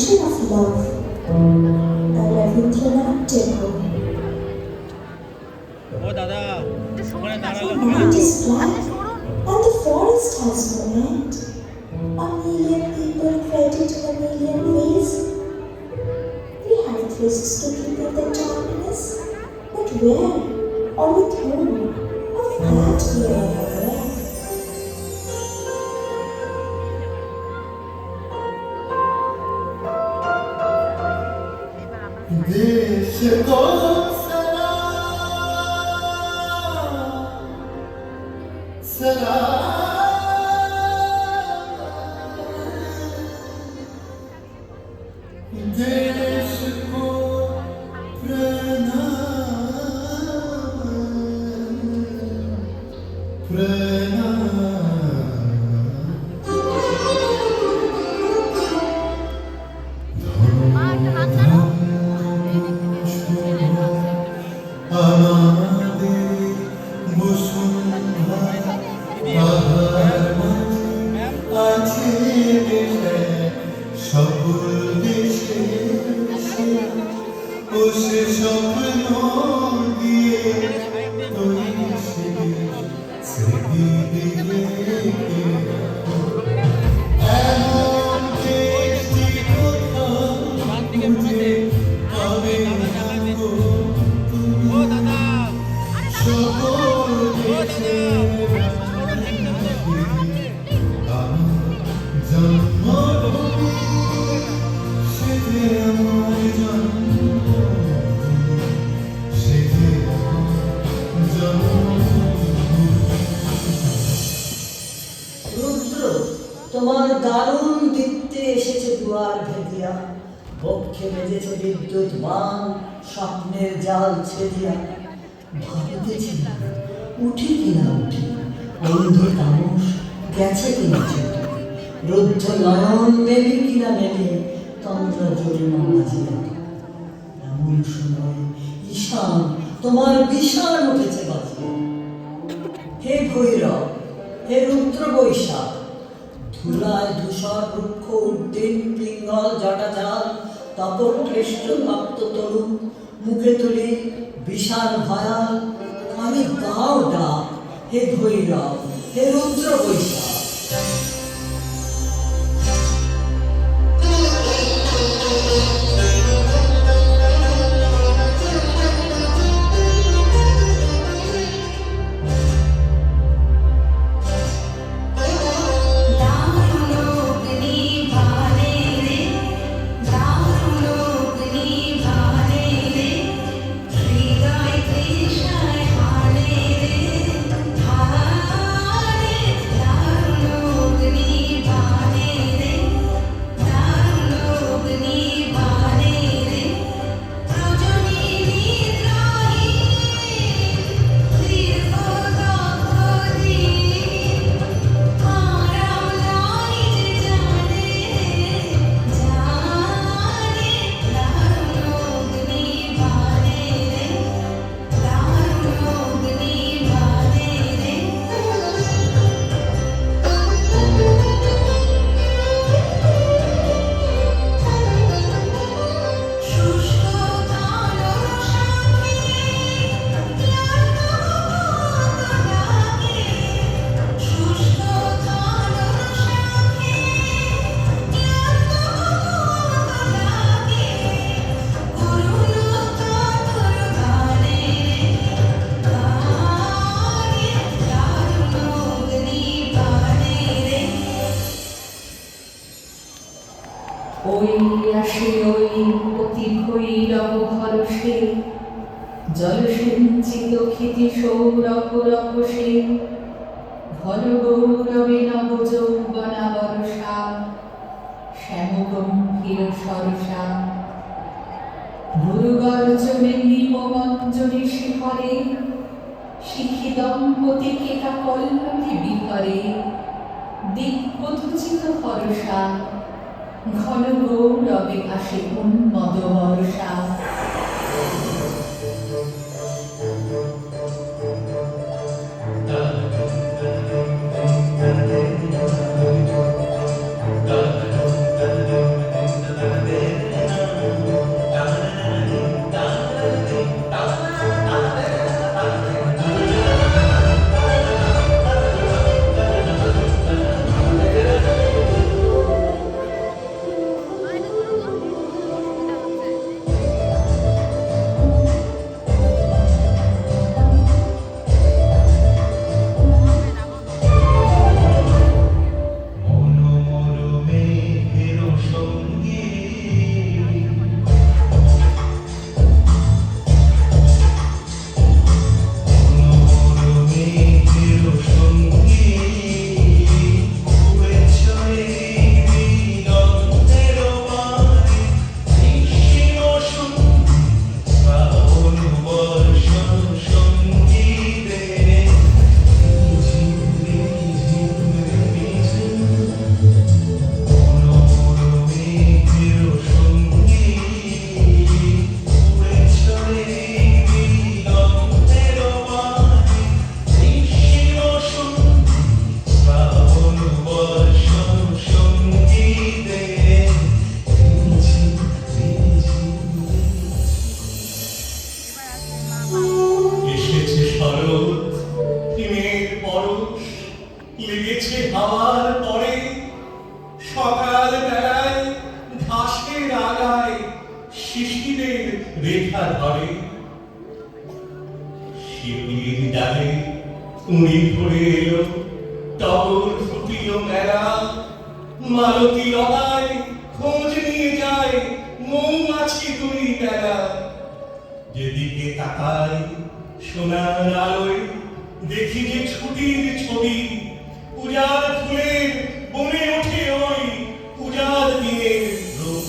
dimension of love, the Ravindranatha temple. The night is black and the forest has no end. A million people credit in a million ways. We have twists to keep in the darkness, but where or with whom? Of that we are aware. देश को सलाम देश को प्रणाम তোমার দারুণ দীপ্তে এসেছে দুয়ার ভেদিয়া, বক্ষে বেজেছে বিদ্যুৎ বান, স্বপ্নের জাল ছেদিয়া। ভাবিতেছি উঠি কিনা উঠি, অন্ধ তামস গেছে কিনা ছুটি, রুদ্ধ নয়ন মেলি কিনা মেলি, তন্দ্রা জরিমা বাজিয়া। এমন সময় ঈশান তোমার বিষাণ উঠেছে বাজিয়া। হে ভৈরব, হে রুদ্র বৈশাখ, ধুলায় ধূসর বৃক্ষ উদ্দিন পিঙ্গল জটাজাল, তপন ক্লিষ্ট ভক্ত তরুণ মুখে তুলি বিশাল ভয়াল। আমি গাও ডাক, হে ভৈরব, হে রুদ্র বৈশাখ। ওই আসে ওই অতি ভৈরব ভরসে, জলসিঞ্চিত ক্ষিতি সৌরভ রভসে, ঘন গৌরবে নব যৌবনা বরষা, শ্যাম গম্ভীর সরসা। গুরুগর্জনে নিমমঞ্জরি শিখরে, শিখি দম্পতি কেটা কল্লকি বিহরে, দিগ্বধূচিত হরসা, ঘন গৌরবে আসে উন্মদ বর্ষা। Da সকাল বেলায় ঘাসের আগায় শিশিরের রেখা ধরে, শিউলির ডালে কুঁড়ি ধরে এলো টগর ফুটিল মেলা, মালতী লতায় খোঁজ নিয়ে যায় মৌমাছি দুই বেলা। যেদিকে তাকাই সোনার আলোয় দেখি যে ছুটির ছবি, পূজার ফুলের বনে ওঠে ওই পূজার দিনের রোদ।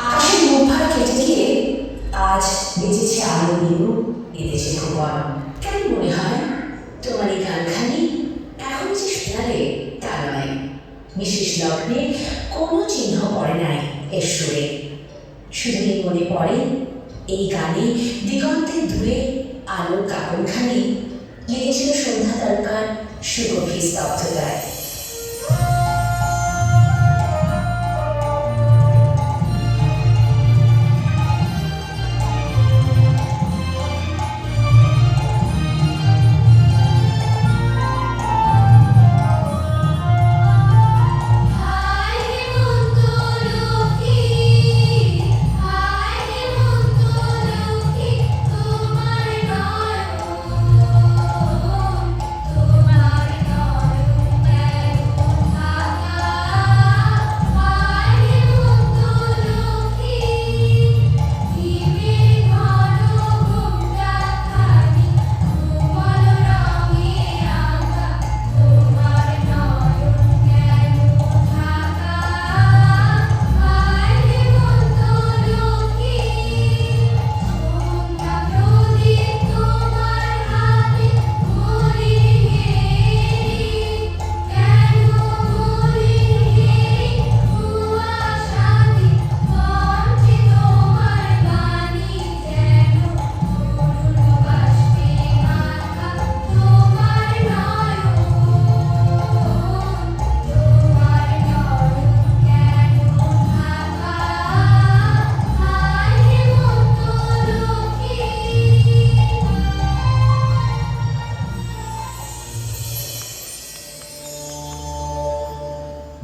আকাশের মুখভার কেটে দিয়ে আজ বেঁচেছে আলো নীলু, এদেশে ভুবন। কেন মনে হয় তোমার এই গানখানি এখন যে শোনালে তা নয়, বিশেষ লগ্নে কোনো চিহ্ন পড়ে নাই এর সুরে। শুধুই মনে পড়ে এই গানে দিগন্তের দূরে আলোর কাপড়খানি লেগেছিল সন্ধ্যা তারকার সুগভীর স্তব্ধতায়।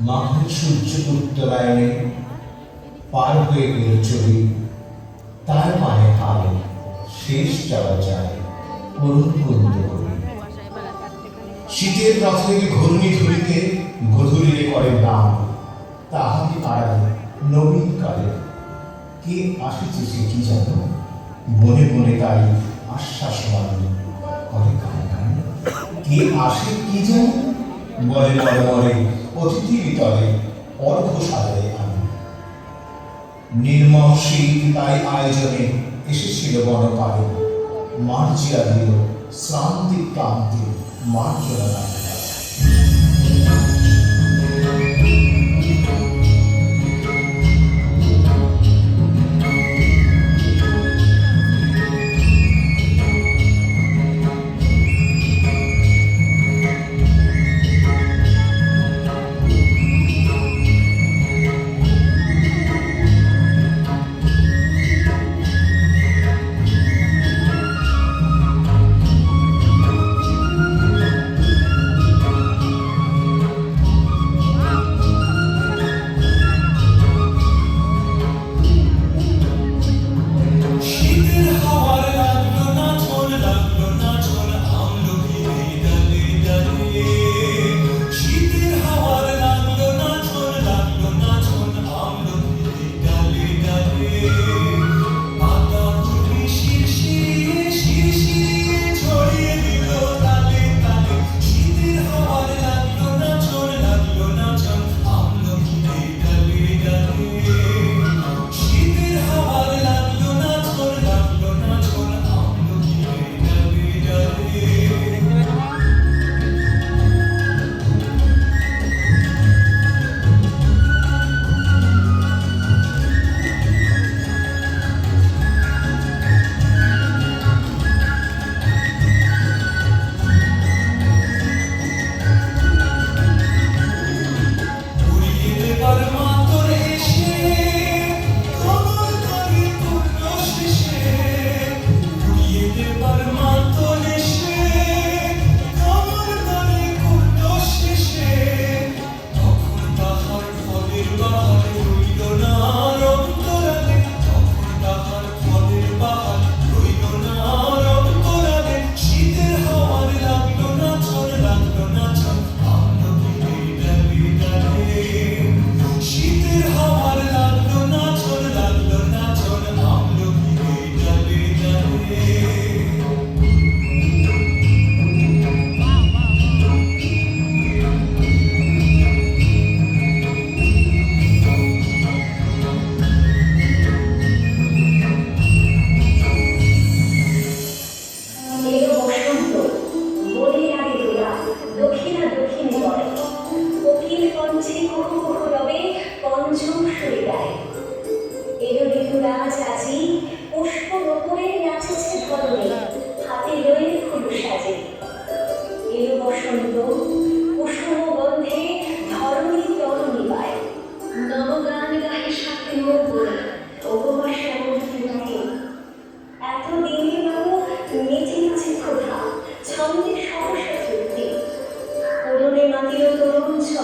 মাঘের সূর্য উত্তরায়ণে পার হয়ে গেল চলি, তার পায়ে হাল শেষ যাওয়া যায় করুণ কুন্দ করি। শীতের রথের ঘূর্ণি ধরিতে গধূলিরে করে গান, তাহাকে আড়ালে নবীন কালে কে আসিছে সে কি জানো, বনে বনে তাই আশ্বাস বাণী করে গান গান। কে আসে কি জানো, বলে মরে মরে অতিথির তলে অর্ঘ সাজায় আমি। নির্মম শীত তাই আয়োজনে এসেছিল বনপালে, মার্জিয়া দিল শ্রান্তি ক্লান্তি মার্জনা।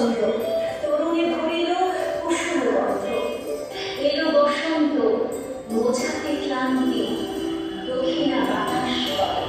ছন্দ, তরুণে ভরিল কুসুম গন্ধ। এলো বসন্ত, বোঝাতে ক্লান্তি, দক্ষিণা বাতাস বয়।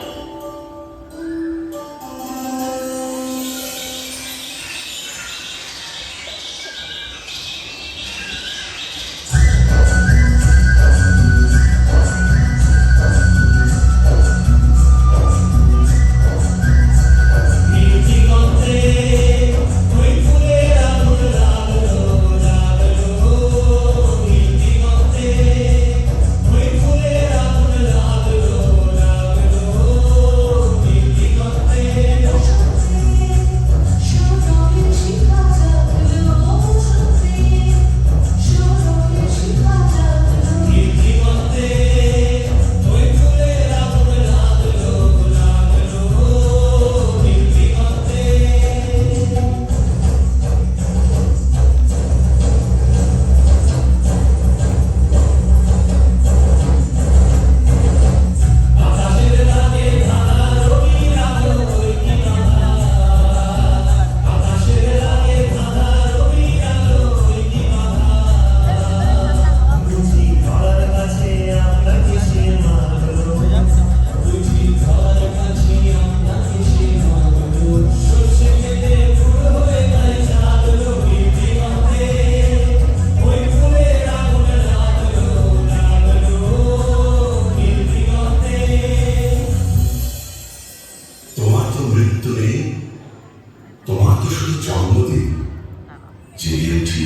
তোমার তো মৃত্যু নেই, তোমার তো শুধু জন্মদিন। জেগে উঠি